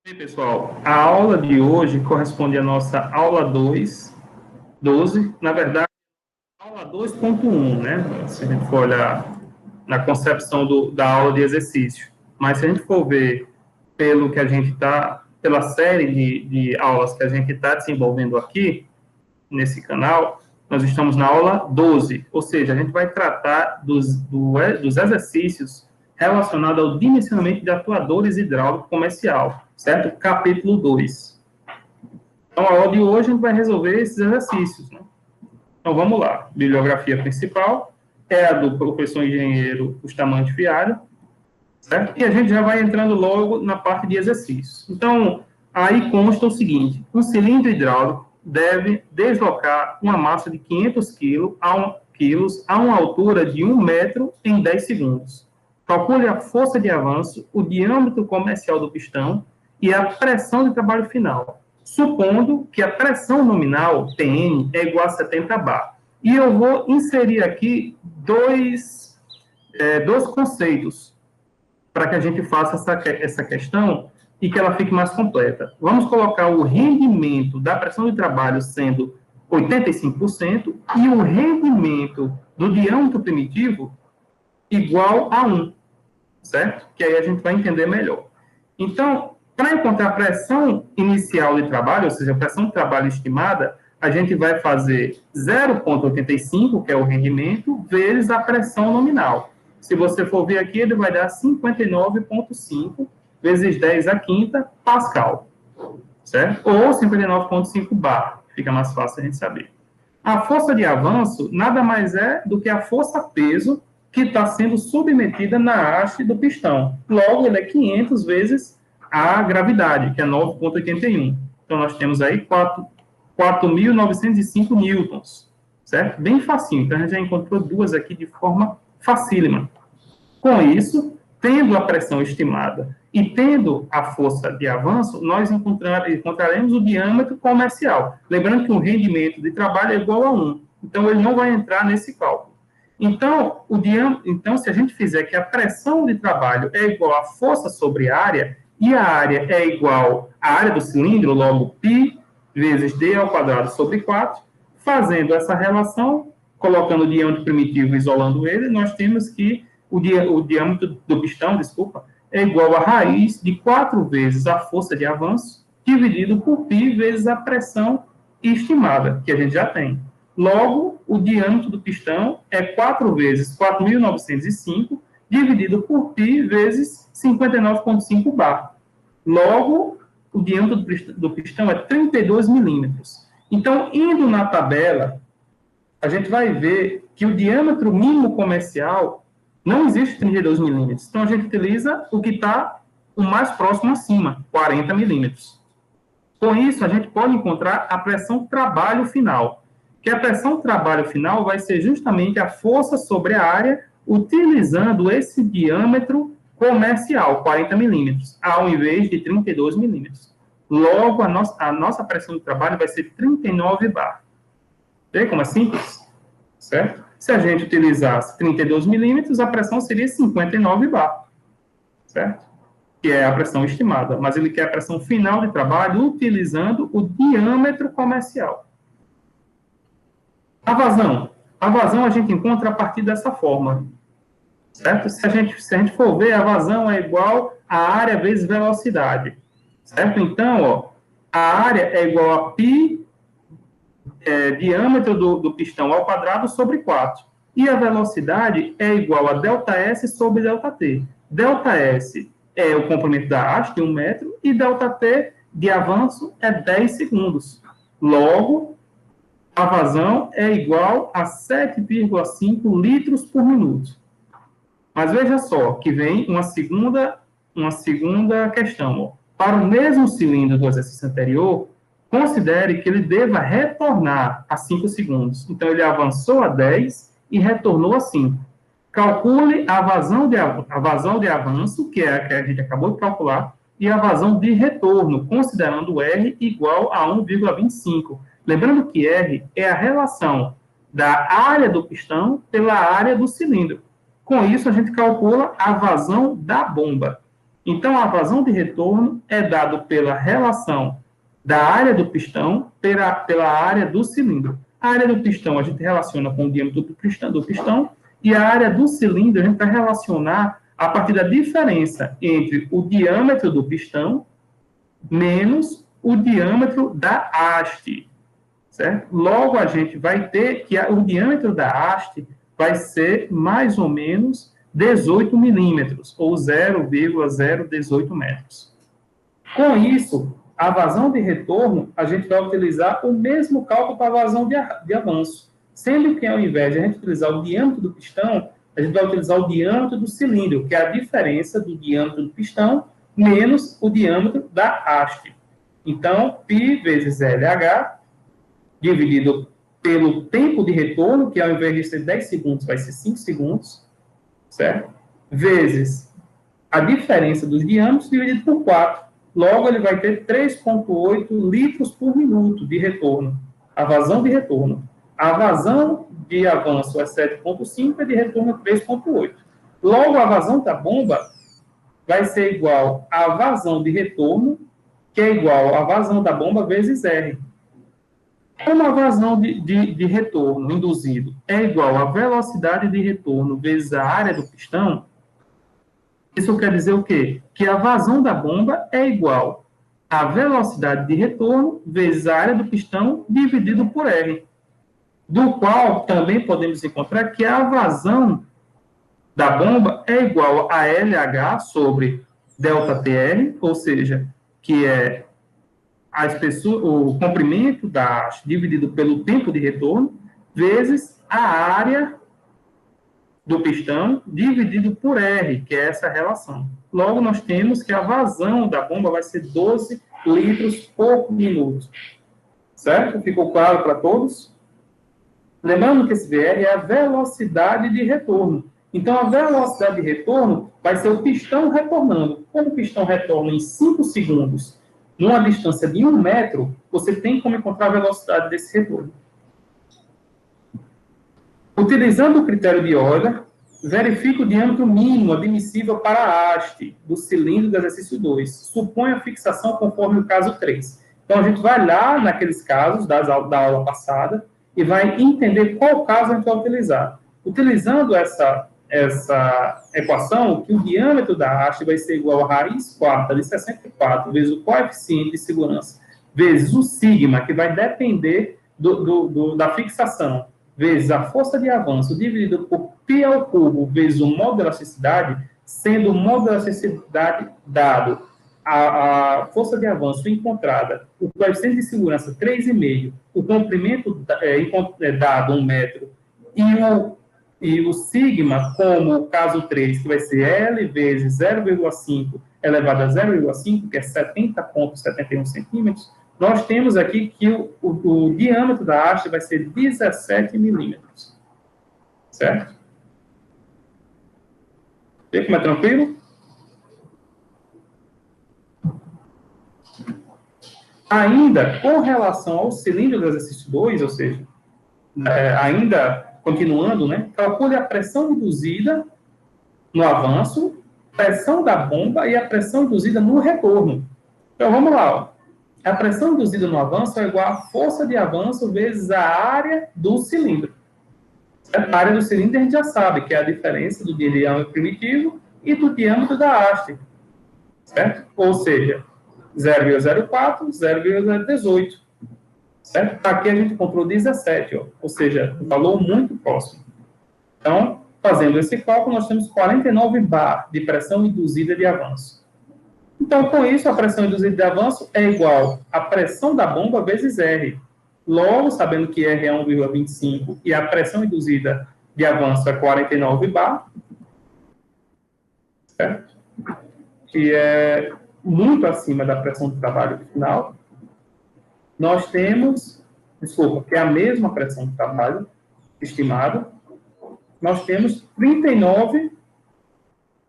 Bem, pessoal, a aula de hoje corresponde à nossa aula 12, na verdade, aula 2.1, né? Se a gente for olhar na concepção da aula de exercício. Mas se a gente for ver pelo que a gente está, pela série de aulas que a gente está desenvolvendo aqui, nesse canal, nós estamos na aula 12, ou seja, a gente vai tratar dos exercícios relacionados ao dimensionamento de atuadores hidráulicos comercial, certo? Capítulo 2. Então, a aula de hoje a gente vai resolver esses exercícios, né? Então, vamos lá. Bibliografia principal é a do professor engenheiro Bustamante Fialho, certo? E a gente já vai entrando logo na parte de exercícios. Então, aí consta o seguinte: um cilindro hidráulico deve deslocar uma massa de 500 quilos a uma altura de 1 metro em 10 segundos. Calcule a força de avanço, o diâmetro comercial do pistão e a pressão de trabalho final, supondo que a pressão nominal, Pn, é igual a 70 bar. E eu vou inserir aqui dois conceitos para que a gente faça essa questão e que ela fique mais completa. Vamos colocar o rendimento da pressão de trabalho sendo 85% e o rendimento do diâmetro primitivo igual a 1, certo? Que aí a gente vai entender melhor. Então, para encontrar a pressão inicial de trabalho, ou seja, a pressão de trabalho estimada, a gente vai fazer 0,85, que é o rendimento, vezes a pressão nominal. Se você for ver aqui, ele vai dar 59,5 vezes 10 à quinta Pascal, certo? Ou 59,5 bar, fica mais fácil a gente saber. A força de avanço nada mais é do que a força-peso que está sendo submetida na haste do pistão. Logo, ele é 500 vezes a gravidade, que é 9,81. Então, nós temos aí 4.905 newtons, certo? Bem facinho. Então, a gente já encontrou duas aqui de forma facílima. Com isso, tendo a pressão estimada e tendo a força de avanço, nós encontraremos o diâmetro comercial. Lembrando que o rendimento de trabalho é igual a 1. Então, ele não vai entrar nesse cálculo. Então, se a gente fizer que a pressão de trabalho é igual à força sobre a área, e a área é igual à área do cilindro, logo π vezes d ao quadrado sobre 4, fazendo essa relação, colocando o diâmetro primitivo e isolando ele, nós temos que o diâmetro do pistão, é igual a raiz de 4 vezes a força de avanço, dividido por π vezes a pressão estimada, que a gente já tem. Logo, o diâmetro do pistão é 4 vezes 4.905, dividido por π vezes 59,5 bar. Logo, o diâmetro do pistão é 32 milímetros. Então, indo na tabela, a gente vai ver que o diâmetro mínimo comercial não existe 32 milímetros. Então, a gente utiliza o que está o mais próximo acima, 40 milímetros. Com isso, a gente pode encontrar a pressão trabalho final, que a pressão trabalho final vai ser justamente a força sobre a área utilizando esse diâmetro comercial, 40 milímetros, ao invés de 32 milímetros. Logo, a nossa pressão de trabalho vai ser 39 bar. Vê como é simples? Certo? Se a gente utilizasse 32 milímetros, a pressão seria 59 bar. Certo? Que é a pressão estimada. Mas ele quer a pressão final de trabalho utilizando o diâmetro comercial. A vazão. A vazão a gente encontra a partir dessa forma. Certo? Se a gente for ver, a vazão é igual a área vezes velocidade. Certo? Então, ó, a área é igual a π diâmetro do pistão ao quadrado sobre 4. E a velocidade é igual a ΔS sobre ΔT. ΔS é o comprimento da haste, 1 metro, e ΔT de avanço é 10 segundos. Logo, a vazão é igual a 7,5 litros por minuto. Mas veja só, que vem uma segunda questão. Ó. Para o mesmo cilindro do exercício anterior, considere que ele deva retornar a 5 segundos. Então, ele avançou a 10 e retornou a 5. Calcule a vazão de avanço, que é a que a gente acabou de calcular, e a vazão de retorno, considerando R igual a 1,25. Lembrando que R é a relação da área do pistão pela área do cilindro. Com isso, a gente calcula a vazão da bomba. Então, a vazão de retorno é dado pela relação da área do pistão pela área do cilindro. A área do pistão a gente relaciona com o diâmetro do pistão e a área do cilindro a gente vai relacionar a partir da diferença entre o diâmetro do pistão menos o diâmetro da haste, certo? Logo, a gente vai ter que o diâmetro da haste vai ser mais ou menos 18 milímetros, ou 0,018 metros. Com isso, a vazão de retorno, a gente vai utilizar o mesmo cálculo para a vazão de avanço, sendo que ao invés de a gente utilizar o diâmetro do pistão, a gente vai utilizar o diâmetro do cilindro, que é a diferença do diâmetro do pistão menos o diâmetro da haste. Então, π vezes LH, dividido pelo tempo de retorno, que ao invés de ser 10 segundos, vai ser 5 segundos, certo? Vezes a diferença dos diâmetros, dividido por 4. Logo, ele vai ter 3,8 litros por minuto de retorno, a vazão de retorno. A vazão de avanço é 7,5 e de retorno é 3,8. Logo, a vazão da bomba vai ser igual à vazão de retorno, que é igual à vazão da bomba vezes R. Como a vazão de retorno induzido é igual à velocidade de retorno vezes a área do pistão, isso quer dizer o quê? Que a vazão da bomba é igual à velocidade de retorno vezes a área do pistão dividido por R, do qual também podemos encontrar que a vazão da bomba é igual a LH sobre ΔTR, ou seja, que é o comprimento da haste dividido pelo tempo de retorno, vezes a área do pistão dividido por R, que é essa relação. Logo, nós temos que a vazão da bomba vai ser 12 litros por minuto. Certo? Ficou claro para todos? Lembrando que esse VR é a velocidade de retorno. Então, a velocidade de retorno vai ser o pistão retornando. Como o pistão retorna em 5 segundos, numa distância de 1 metro, você tem como encontrar a velocidade desse retorno. Utilizando o critério de Euler, verifique o diâmetro mínimo admissível para a haste do cilindro do exercício 2. Supõe a fixação conforme o caso 3. Então, a gente vai lá naqueles casos da aula passada e vai entender qual caso a gente vai utilizar. Utilizando essa equação, que o diâmetro da haste vai ser igual a raiz quarta de 64 vezes o coeficiente de segurança, vezes o sigma, que vai depender da fixação, vezes a força de avanço, dividido por π ao cubo, vezes o módulo de elasticidade, sendo o módulo de elasticidade dado a força de avanço encontrada, o coeficiente de segurança 3,5, o comprimento dado 1 metro, e o sigma, como o caso 3, que vai ser L vezes 0,5 elevado a 0,5, que é 70,71 centímetros, nós temos aqui que o diâmetro da haste vai ser 17 milímetros. Certo? Vê como é tranquilo? Ainda com relação ao cilindro do exercício 2, ou seja, ainda continuando, né, calcule a pressão induzida no avanço, pressão da bomba e a pressão induzida no retorno. Então, vamos lá. Ó. A pressão induzida no avanço é igual à força de avanço vezes a área do cilindro. A área do cilindro a gente já sabe, que é a diferença do diâmetro primitivo e do diâmetro da haste. Certo? Ou seja, 0,04, 0,18. Certo? Aqui a gente encontrou 17, ó, ou seja, um valor muito próximo. Então, fazendo esse cálculo, nós temos 49 bar de pressão induzida de avanço. Então, com isso, a pressão induzida de avanço é igual à pressão da bomba vezes R. Logo, sabendo que R é 1,25 e a pressão induzida de avanço é 49 bar, certo? Que é muito acima da pressão de trabalho final, nós temos, que é a mesma pressão de trabalho estimada, nós temos 39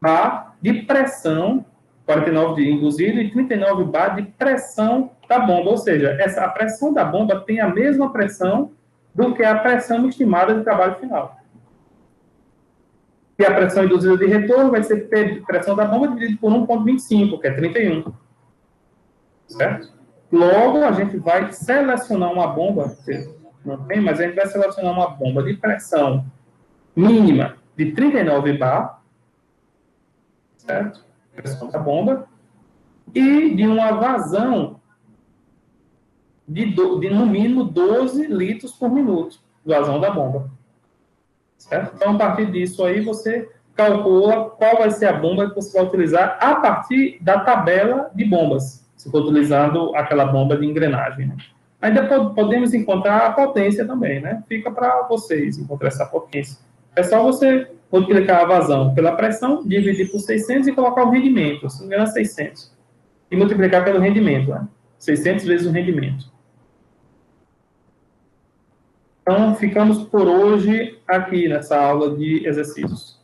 bar de pressão, 49 de induzido e 39 bar de pressão da bomba, ou seja, a pressão da bomba tem a mesma pressão do que a pressão estimada de trabalho final. E a pressão induzida de retorno vai ser pressão da bomba dividido por 1,25, que é 31. Certo? Logo, a gente vai selecionar uma bomba, não tem, mas a gente vai selecionar uma bomba de pressão mínima de 39 bar, certo? Pressão da bomba, e de uma vazão de no mínimo 12 litros por minuto, vazão da bomba. Certo? Então, a partir disso aí, você calcula qual vai ser a bomba que você vai utilizar a partir da tabela de bombas, se for utilizando aquela bomba de engrenagem. Né? Ainda podemos encontrar a potência também, né? Fica para vocês encontrar essa potência. É só você multiplicar a vazão pela pressão, dividir por 600 e colocar o rendimento, se não me engano, 600. E multiplicar pelo rendimento, né? 600 vezes o rendimento. Então, ficamos por hoje aqui nessa aula de exercícios.